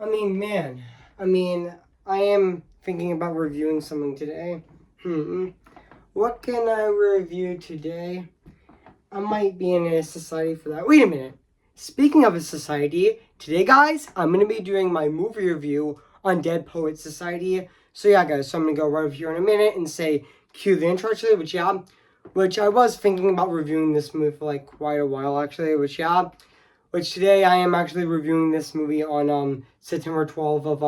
Man, I am thinking about reviewing something today. What can I review today? I might be in a society for that. Wait a minute. Speaking of a society, today, guys, I'm going to be doing my movie review on Dead Poets Society. So, yeah, guys, so I'm going to go right over here in a minute and say cue the intro, actually, which I was thinking about reviewing this movie for, quite a while, actually, which today I am actually reviewing this movie on September 12th of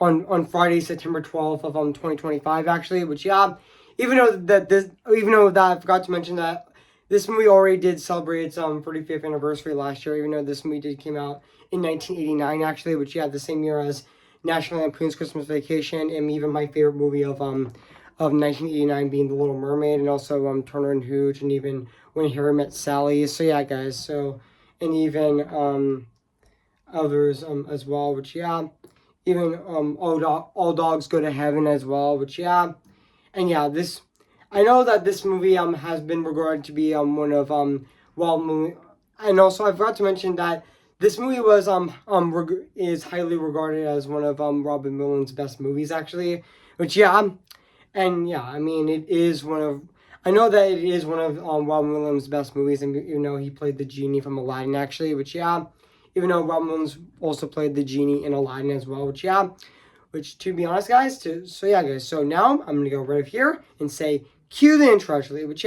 on Friday, September 12th of 2025, actually, even though that I forgot to mention that this movie already did celebrate its 35th anniversary last year, even though this movie came out in 1989, actually, the same year as National Lampoon's Christmas Vacation, and even my favorite movie of 1989 being The Little Mermaid, and also Turner and Hooch, and even When Harry Met Sally. So yeah, guys, and even others as well, even all dogs go to heaven as well, and yeah, this I know that this movie has been regarded to be one of and also I forgot to mention that this movie was is highly regarded as one of Robin Williams' best movies, actually, and yeah, it is one of I know that it is one of Robin Williams' best movies, and he played the genie from Aladdin, actually, even though Robin Williams also played the genie in Aladdin as well, which to be honest, guys, so now I'm gonna go right here and say cue the intro, actually, which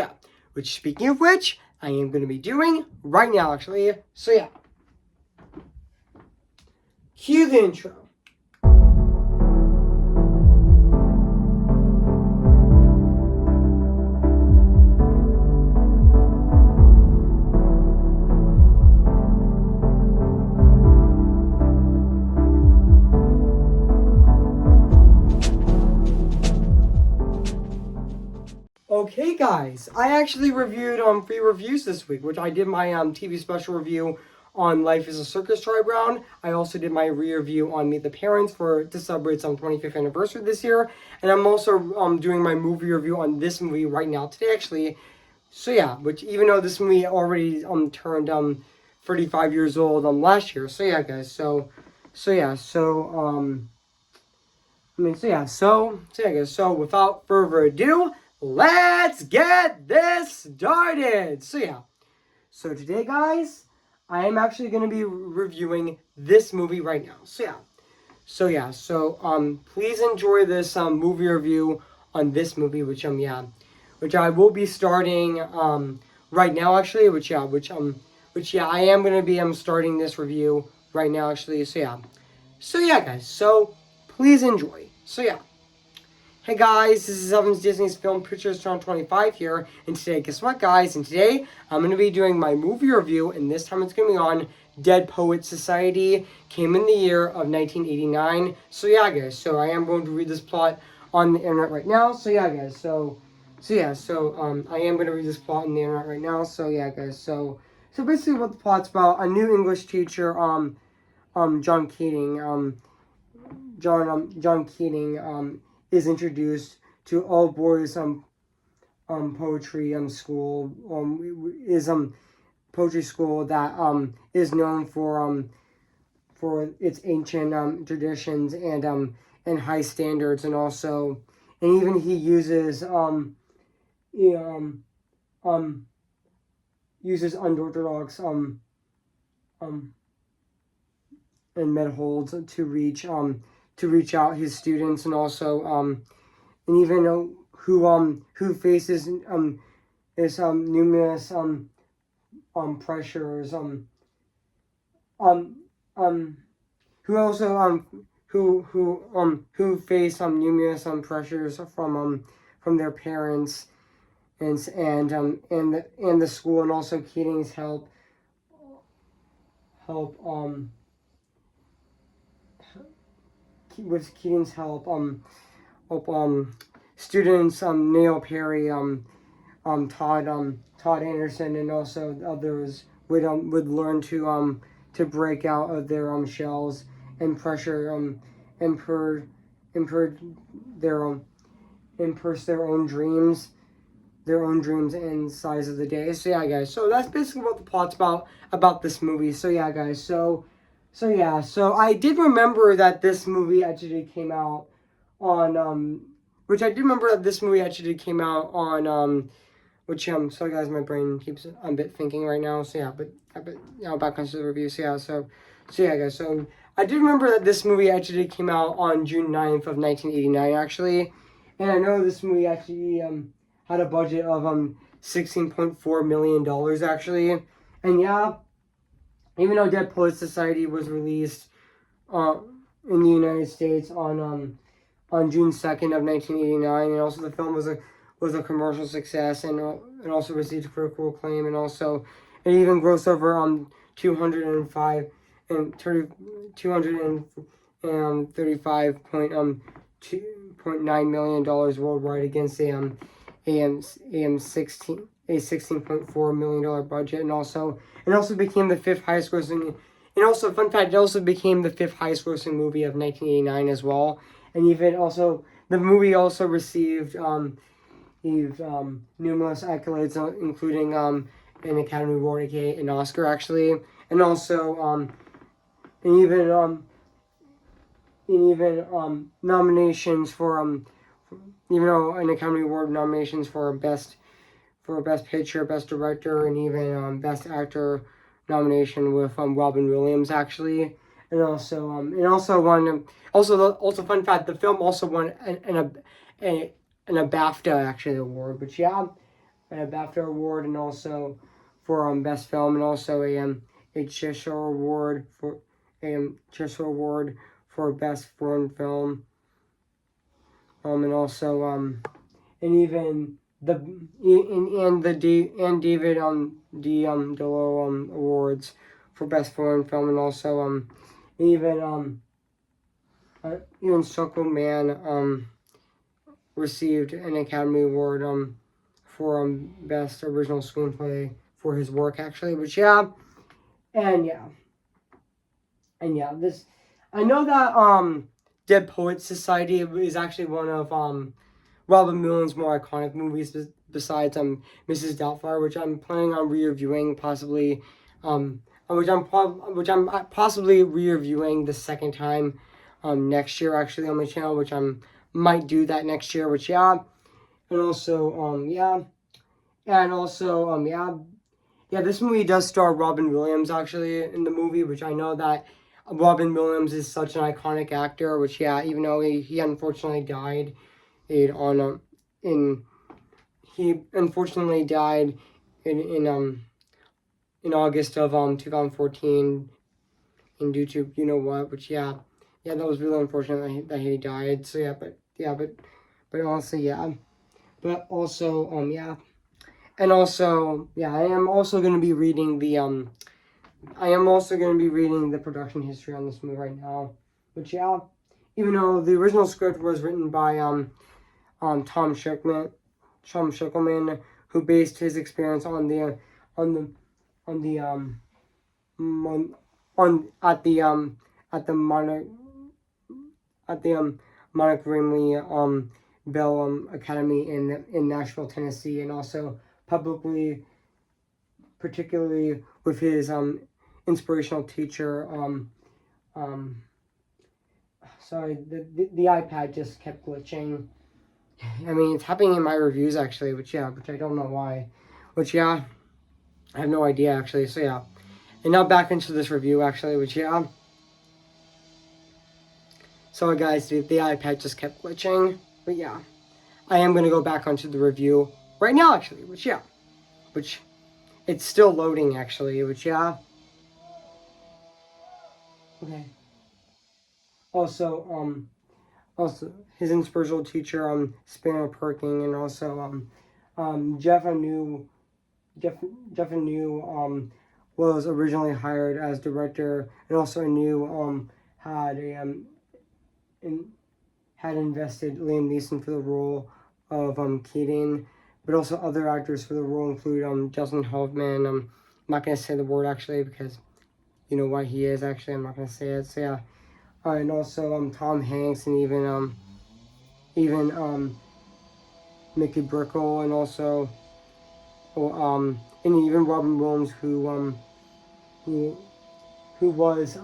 speaking of which, I am gonna be doing right now, actually, cue the intro. Okay, guys, I actually reviewed 3 reviews this week, which I did my TV special review on Life is a Circus, Charlie Brown. I also did my re-review on Meet the Parents to celebrate its 25th anniversary this year, and I'm also doing my movie review on this movie right now today, actually. So yeah, which even though this movie already turned 35 years old last year. So yeah, guys. So without further ado, let's get this started. So today, guys, I am actually going to be reviewing this movie right now. Please enjoy this movie review on this movie, which I will be starting right now, actually, I am going to be starting this review right now, actually. Guys, so please enjoy. Hey guys, this is Evan's Disney's Film Pictures 2025 here, and today, guess what, guys? And today, I'm going to be doing my movie review, and this time it's going to be on Dead Poets Society. Came in the year of 1989. Guys, so I am going to read this plot on the internet right now. I am going to read this plot on the internet right now. Guys, so basically what the plot's about, a new English teacher, John Keating, John Keating, is introduced to all boys poetry school is poetry school that is known for its ancient traditions and high standards, and even he uses uses unorthodox and med holds to reach out his students, and also and even who faces is numerous pressures who also who face numerous pressures from their parents and the school, and also Keating's help with Keating's help, students, Neil Perry, Todd Anderson, and also others would learn to break out of their shells and pressure and pursue their own dreams and size of the day. Guys, so that's basically what the plot's about this movie. Guys, So yeah, so I did remember that this movie actually came out on which I did remember that this movie actually came out on which sorry guys, my brain keeps a bit thinking right now. So yeah, but back onto the review. So yeah guys, so I did remember that this movie actually came out on June 9th of 1989 actually. And I know this movie actually had a budget of $16.4 million actually. And yeah, even though Dead Poets Society was released uh, in the United States on June 2nd of 1989, and also the film was a commercial success and also received critical acclaim, and also it even grossed over 205 and 30, 235.9 million dollars worldwide against a 16.4 million dollar budget, and also it also became the fifth highest grossing. And also, fun fact, it also became the fifth highest grossing movie of 1989 as well. And even also, the movie also received numerous accolades, including an Academy Award, aka an Oscar, actually, and also and even nominations for even though an Academy Award nominations for best picture, best director, and even best actor nomination with Robin Williams actually, and also won also fun fact, the film also won a BAFTA actually award, but yeah, a BAFTA award, and also for best film, and also a Cheshire award for best foreign film, and also and even the and David Delo awards for best foreign film, and also even even Suckleman received an Academy Award for best original screenplay for his work actually, which and yeah and yeah this I know that Dead Poets Society is actually one of Robin Williams' more iconic movies besides Mrs. Doubtfire, which I'm planning on re-reviewing possibly, which I'm possibly re-reviewing the second time next year actually on my channel, which I'm might do that next year, which and also this movie does star Robin Williams actually in the movie, which I know that Robin Williams is such an iconic actor, which even though he unfortunately died it on in he unfortunately died in August of 2014, and due to you know what, which that was really unfortunate that he died. So but also but also and also I am also going to be reading the production history on this movie right now, which even though the original script was written by Tom Schickelman, who based his experience on the on the on the at the Montgomery Bell Academy in Nashville, Tennessee, and also publicly, particularly with his inspirational teacher. Sorry, the iPad just kept glitching. I mean, it's happening in my reviews actually, which I don't know why. Which I have no idea actually. So and now back into this review actually, which Sorry guys, the iPad just kept glitching, but I am gonna go back onto the review right now actually, which it's still loading actually, which okay. Also his inspirational teacher Spanner Perking, and also Jeff Anu Jeff Anu was originally hired as director, and also Anu had had invested Liam Neeson for the role of Keating, but also other actors for the role include Justin Hoffman. I'm not gonna say the word actually because you know why he is actually. I'm not gonna say it. So and also Tom Hanks, and even Mickey Brickle, and also and even Robin Williams, who who was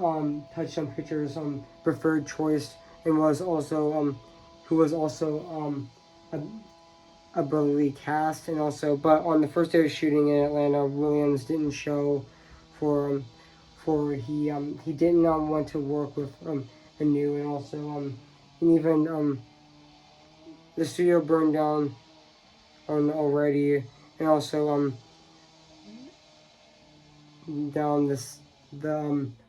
Touchstone Pictures preferred choice, and was also who was also a brotherly cast. And also, but on the first day of shooting in Atlanta, Williams didn't show for he didn't want to work with Anu. And also and even the studio burned down already. And also down the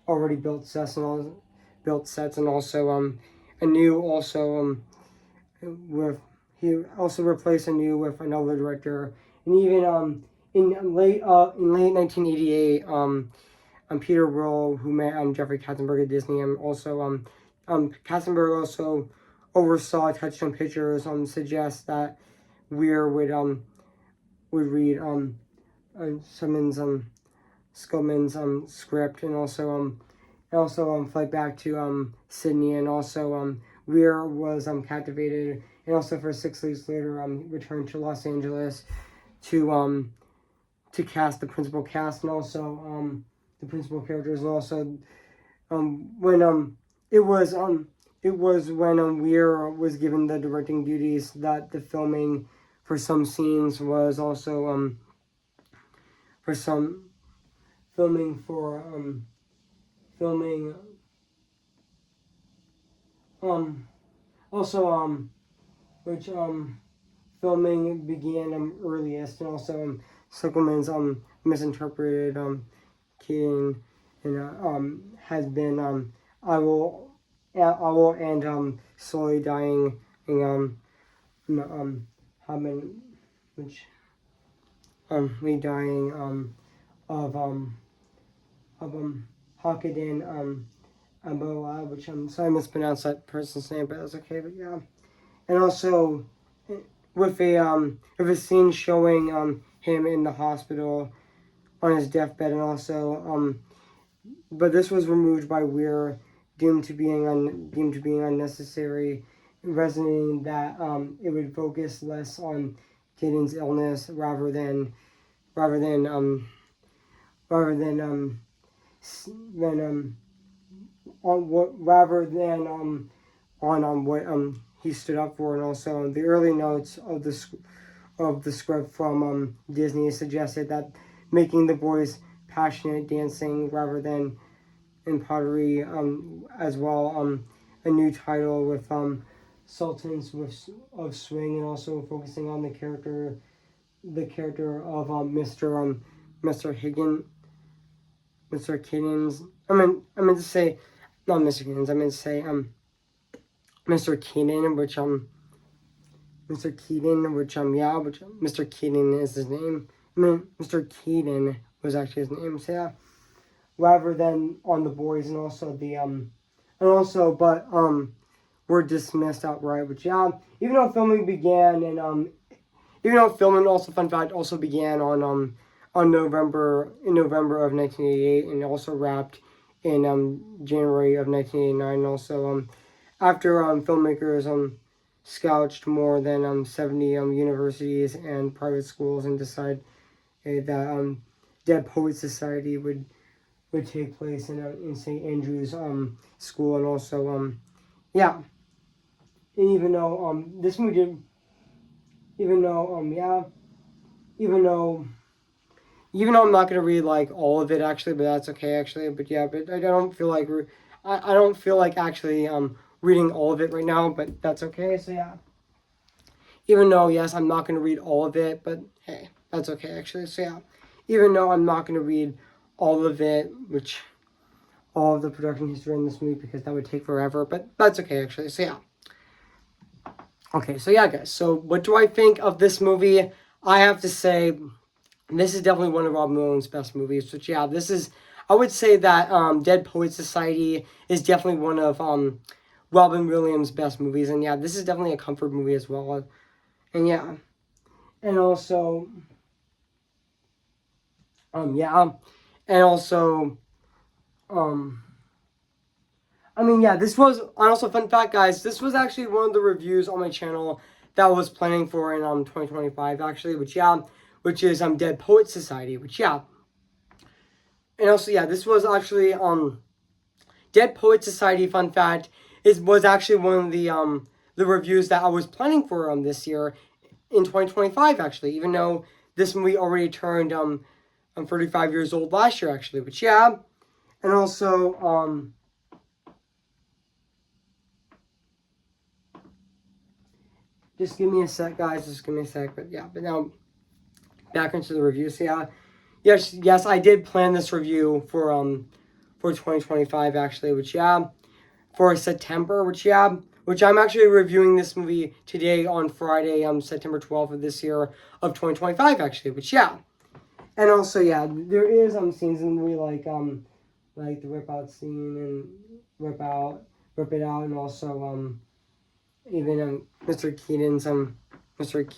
already built sets, and also Anu also with he also replaced Anu with another director. And even in late 1988, Peter Will, who met Jeffrey Katzenberg at Disney, and also Katzenberg also oversaw Touchstone Pictures, suggests that Weir would read Simmons Skillman's script, and also flight back to Sydney. And also Weir was captivated, and also for 6 weeks later returned to Los Angeles to cast the principal cast, and also the principal characters. And also when it was when Weir was given the directing duties, that the filming for some scenes was also for some filming for filming also which filming began earliest. And also Sickelman's misinterpreted King, and has been I will and slowly dying, and have been which me dying of Hakadin Abola, which I'm sorry I mispronounced that person's name, but that's okay. But yeah, and also with a scene showing him in the hospital on his deathbed. And also but this was removed by Weir, deemed to being unnecessary, resonating that it would focus less on Caden's illness rather than on what he stood up for. And also the early notes of the script from Disney suggested that making the boys passionate dancing rather than in pottery, as well a new title with Sultans of Swing, and also focusing on the character of Mr. Higgins. I meant to say not Mr. Higgins. I meant to say Mr. Keaton, which Mr. Keaton is his name. Mr. Keaton was actually his name. So yeah, rather than on the boys. And also but were dismissed outright. Which yeah, even though filming began, and also, fun fact, also began on November of 1988, and also wrapped in January of 1989. And also after filmmakers scourged more than 70 universities and private schools, and decided that Dead Poets Society would take place in St. Andrew's school. And also yeah, and even though this movie did, even though I'm not gonna read like all of it actually, but that's okay actually. But yeah, but I don't feel like I don't feel like actually reading all of it right now, but that's okay. So yeah, even though yes, I'm not gonna read all of it, but hey, that's okay actually. So yeah, even though I'm not gonna read all of it, which all of the production history in this movie, because that would take forever, but that's okay actually. So yeah. Okay, so yeah, guys. So what do I think of this movie? I have to say, this is definitely one of Robin Williams' best movies. Which yeah, I would say that Dead Poets Society is definitely one of Robin Williams' best movies. And yeah, this is definitely a comfort movie as well. And yeah, and also yeah, and also this was also, fun fact, guys, this was actually one of the reviews on my channel that I was planning for in 2025 actually, which is Dead Poets Society, which yeah, And also, yeah, this was actually Dead Poet Society. Fun fact was actually one of the reviews that I was planning for this year in 2025 actually. Even though this movie already turned I'm 35 years old last year actually, but yeah, and also just give me a sec, guys. Just give me a sec. But yeah, but now back into the review. So yeah, yes, I did plan this review for 2025 actually, which yeah, for September, which I'm actually reviewing this movie today on Friday, September 12th of this year of 2025 actually, which yeah, and also yeah, there is scenes in the movie like the rip out scene and rip it out, and also even Mr. Keaton's Mr.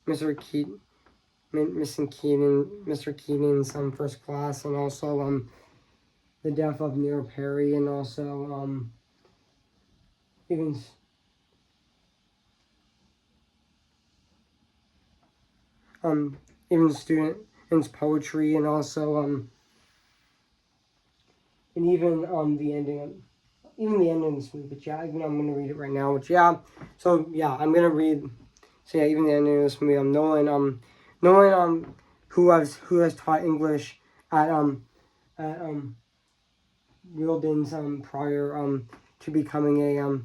Mr. Keaton. Missing Mr. Keaton's first class, and also the death of Neil Perry, and also even um even students' poetry, and also and even the ending of this movie. But yeah, even I'm gonna read it right now. Which yeah, so yeah, I'm gonna read. So yeah, even the ending of this movie. Nolan who has taught English at Wielden's prior to becoming a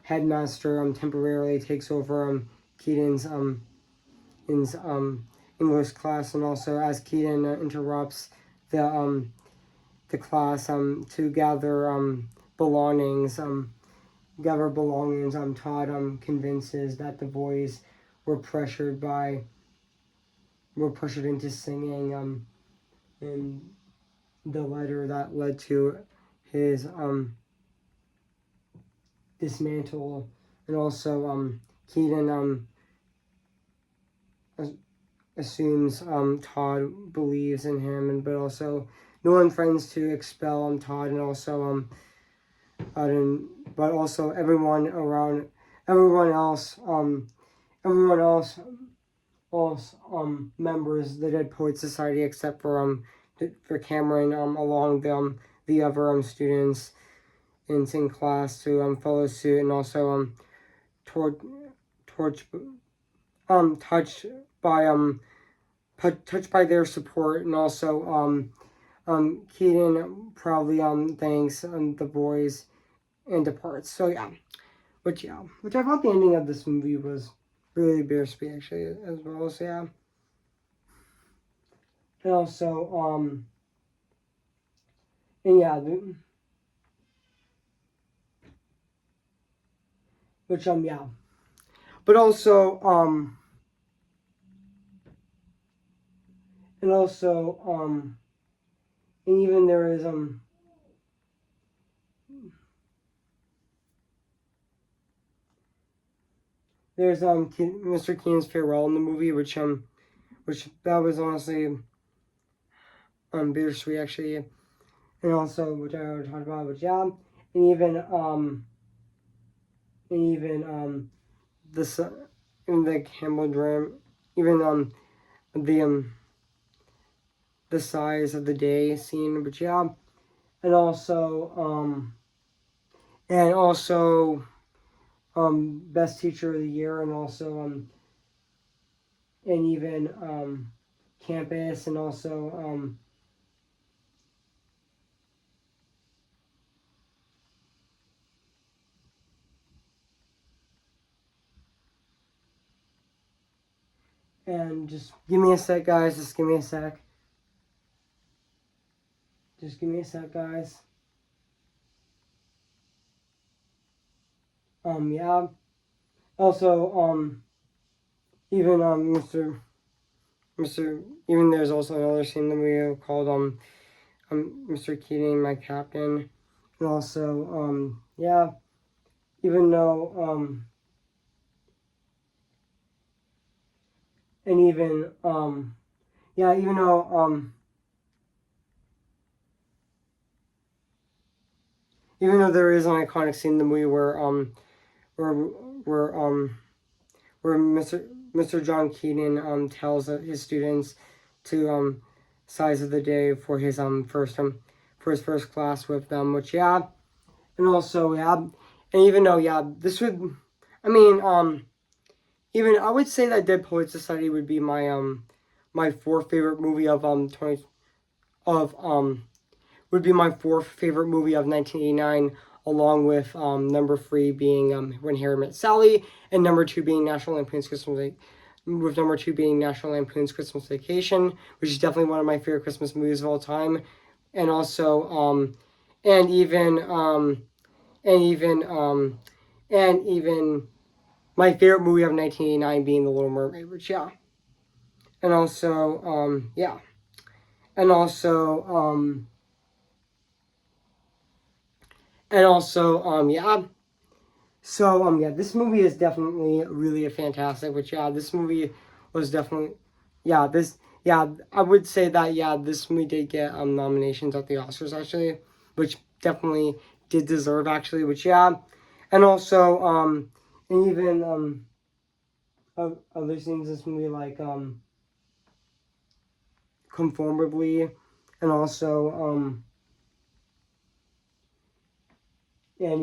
headmaster temporarily takes over Keaton's English class, and also as Keaton interrupts the class to gather belongings, Todd convinces that the boys were pressured into singing in the letter that led to his dismantle, and also Keaton assumes Todd believes in him, but also Nolan threatens to expel Todd, and also but also everyone else members the Dead Poets Society, except for Cameron, along the other students in class to follow suit, and also toward torch touched by touched by their support, and also Keaton proudly thanks the boys and departs. So yeah, which I thought the ending of this movie was really bittersweet actually as well. So yeah, and also and yeah, which yeah, but also and also and even there is there's Mr. Keaton's farewell in the movie, which that was honestly bittersweet actually, and also which I already talked about, which yeah, and even the in the Campbell dream, even the the size of the day scene, which yeah, and also and also best teacher of the year, and also and even campus, and also and just give me a sec, guys. Just give me a sec. Just give me a sec, guys. Yeah. Also, even Mr. Even there's also another scene that we called Mr. Keating, my captain, and also yeah. Even though and even yeah, even though there is an iconic scene in the movie where where where Mr. John Keaton tells his students to size of the day for his first class with them, which yeah, and also yeah, and even though yeah, this would, I mean even I would say that Dead Poets Society would be my fourth favorite movie of 20 of would be my fourth favorite movie of 1989, along with number three being When Harry Met Sally, and number two being National Lampoon's Christmas with number two being National Lampoon's Christmas Vacation, which is definitely one of my favorite Christmas movies of all time, and also and even and even and even my favorite movie of 1989 being The Little Mermaid, which yeah, and also yeah, and also yeah. So yeah, this movie is definitely really a fantastic. Which yeah, this movie was definitely yeah this yeah I would say that yeah this movie did get nominations at the Oscars actually, which definitely did deserve actually. Which yeah, and also and even other scenes in this movie like Conformably, and also and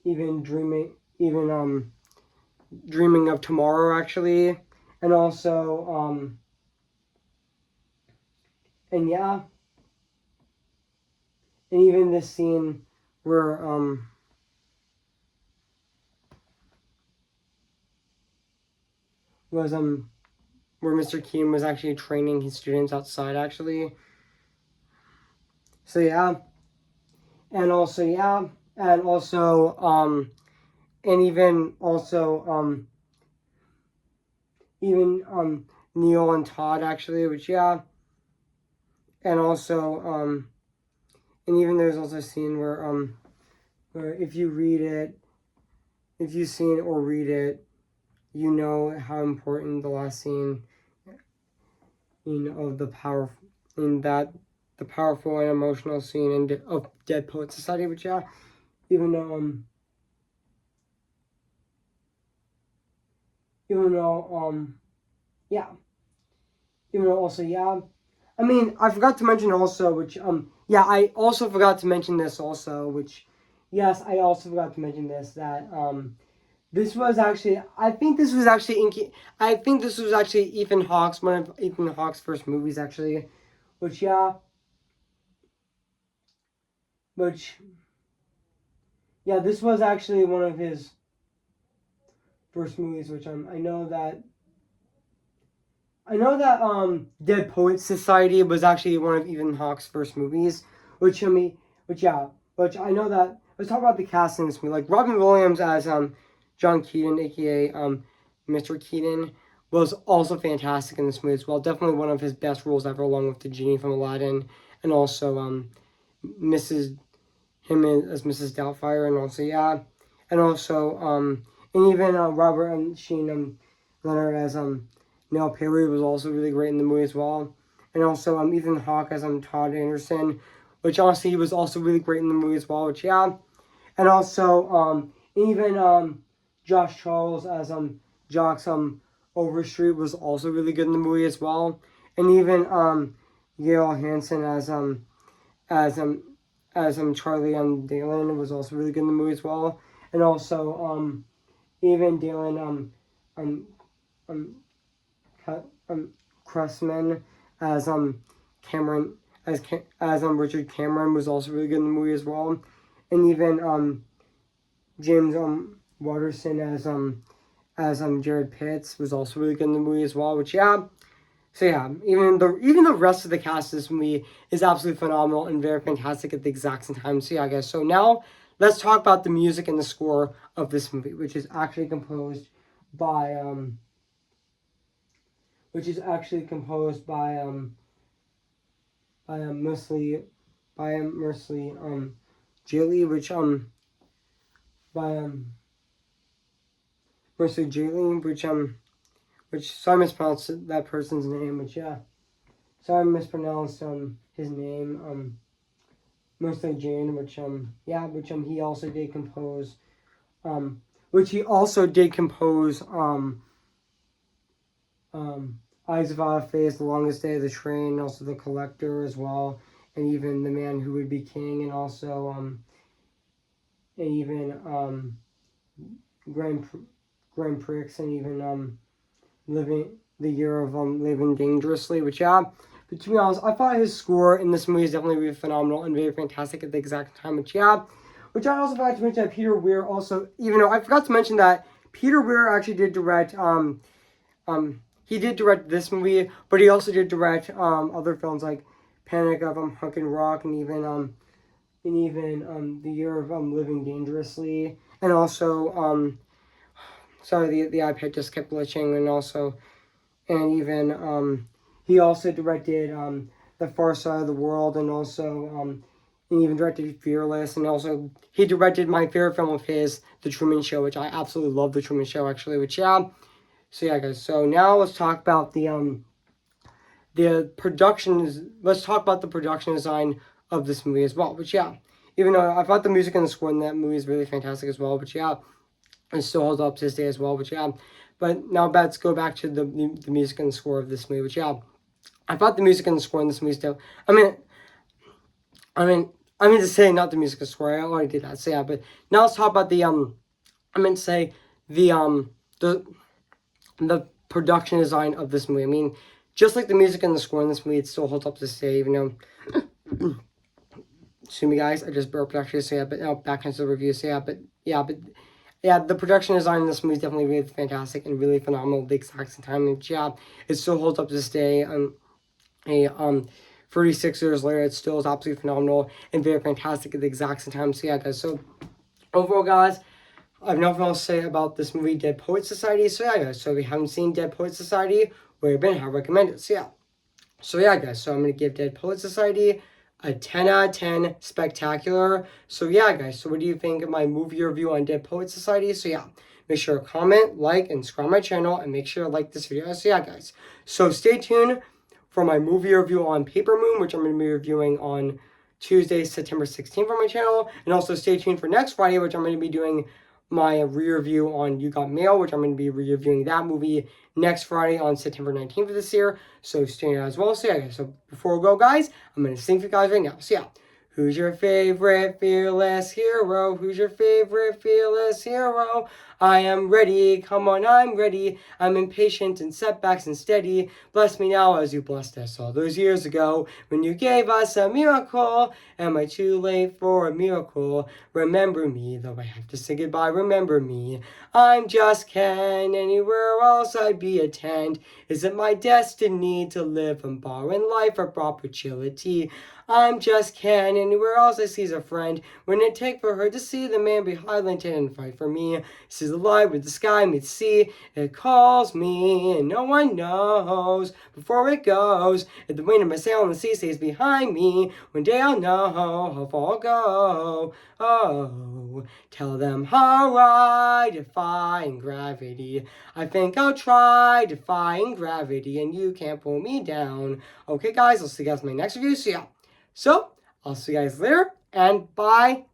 even Dreaming of Tomorrow actually, and also and yeah, and even this scene where was where Mr. Keaton was actually training his students outside actually. So yeah, and also yeah, and also and even Neil and Todd actually, which yeah, and also and even there's also a scene where if you read it, if you've seen it or read it, you know how important the last scene of the power in that the powerful and emotional scene of Dead Poets Society, which yeah, even though even though yeah, even though also yeah, I mean I forgot to mention also which yeah I also forgot to mention this also which yes I also forgot to mention this that this was actually I think this was actually one of Ethan Hawke's first movies actually, which yeah, which yeah this was actually one of his first movies, which I know that Dead Poets Society was actually one of Ethan Hawke's first movies, which I mean, which yeah, which I know that. Let's talk about the cast in this movie. Like Robin Williams as John Keaton, aka Mr. Keaton, was also fantastic in this movie as well. Definitely one of his best roles ever, along with the genie from Aladdin, and also Mrs. him as Mrs. Doubtfire, and also yeah, and also and even Robert and Sheen Leonard as Neil Perry was also really great in the movie as well, and also Ethan Hawke as Todd Anderson, which honestly he was also really great in the movie as well. Which yeah, and also even Josh Charles as Jocks Overstreet was also really good in the movie as well, and even Gail Hansen as Charlie Dalen was also really good in the movie as well, and also even Dalen um um, Cressman as Cameron as Richard Cameron was also really good in the movie as well, and even James Watterson as Jared Pitts was also really good in the movie as well. Which yeah, so yeah, even the rest of the cast of this movie is absolutely phenomenal and very fantastic at the exact same time. So yeah, guys. So now let's talk about the music and the score of this movie, which is actually composed by mostly Jilly, by mostly Jilly, which so I mispronounced that person's name, which yeah, so I mispronounced his name mostly Jane, which yeah, which he also did compose which he also did compose Eyes of Face, The Longest Day of the Train, also The Collector as well, and even The Man Who Would Be King, and also and even Grand Prix, and even Living the Year of Living Dangerously, which but to be honest, I thought his score in this movie is definitely really phenomenal and very fantastic at the exact time, which I also forgot to mention that Peter Weir also, even though I forgot to mention that Peter Weir actually did direct he did direct this movie, but he also did direct other films like Panic of Hunk and Rock, and even The Year of Living Dangerously, and also sorry, the iPad just kept glitching, and even he also directed The Far Side of the World, and also and even directed Fearless, and also he directed my favorite film of his, The Truman Show, which I absolutely love. The Truman Show, actually, which So yeah, guys. So now let's talk about the production. Let's talk about the production design of this movie as well. Which even though I thought the music and the score in that movie is really fantastic as well. But it still holds up to this day as well. But but now let's go back to the music and the score of this movie. Which I thought the music and the score in this movie still. I mean to say not the music and score. I already did that. So but now let's talk about the I meant to say the production design of this movie. I mean, just like the music and the score in this movie, it still holds up to this day, even though. Excuse me, guys. I just burped actually. So but now back into the review. So the production design in this movie is definitely really fantastic and really phenomenal at the exact same time. And it still holds up to this day. 36 years later, it still is absolutely phenomenal and very fantastic at the exact same time. So guys. So overall, guys, I have nothing else to say about this movie, Dead Poets Society. So guys. So if you haven't seen Dead Poets Society, where you've been, I recommend it. So guys. So I'm gonna give Dead Poets Society a 10 out of 10 spectacular. So guys. So what do you think of my movie review on Dead Poets Society? So make sure to comment, like, and subscribe my channel, and make sure to like this video. So guys. So stay tuned for my movie review on Paper Moon, which I'm going to be reviewing on Tuesday, September 16th on my channel. And also stay tuned for next Friday, which I'm going to be doing my re-review on You Got Mail, which I'm going to be re-reviewing that movie next Friday on September 19th of this year. So stay tuned as well. So before we go, guys, I'm going to sing for you guys right now. So who's your favorite fearless hero? Who's your favorite fearless hero? I am ready, come on, I'm ready. I'm impatient in setbacks and steady. Bless me now as you blessed us all those years ago when you gave us a miracle. Am I too late for a miracle? Remember me, though I have to say goodbye, remember me. I'm just Ken, anywhere else I'd be a 10. Is it my destiny to live and bar in life for opportunity? I'm just Ken, anywhere else I see's a friend. Wouldn't it take for her to see the man behind Linton and fight for me? Sees the light with the sky meets sea. It calls me, and no one knows before it goes. If the wind of my sail on the sea stays behind me, one day I'll know how far I'll go. Oh, tell them how I defying gravity. I think I'll try defying gravity, and you can't pull me down. Okay, guys, I'll see you guys in my next review. So I'll see you guys later, and bye.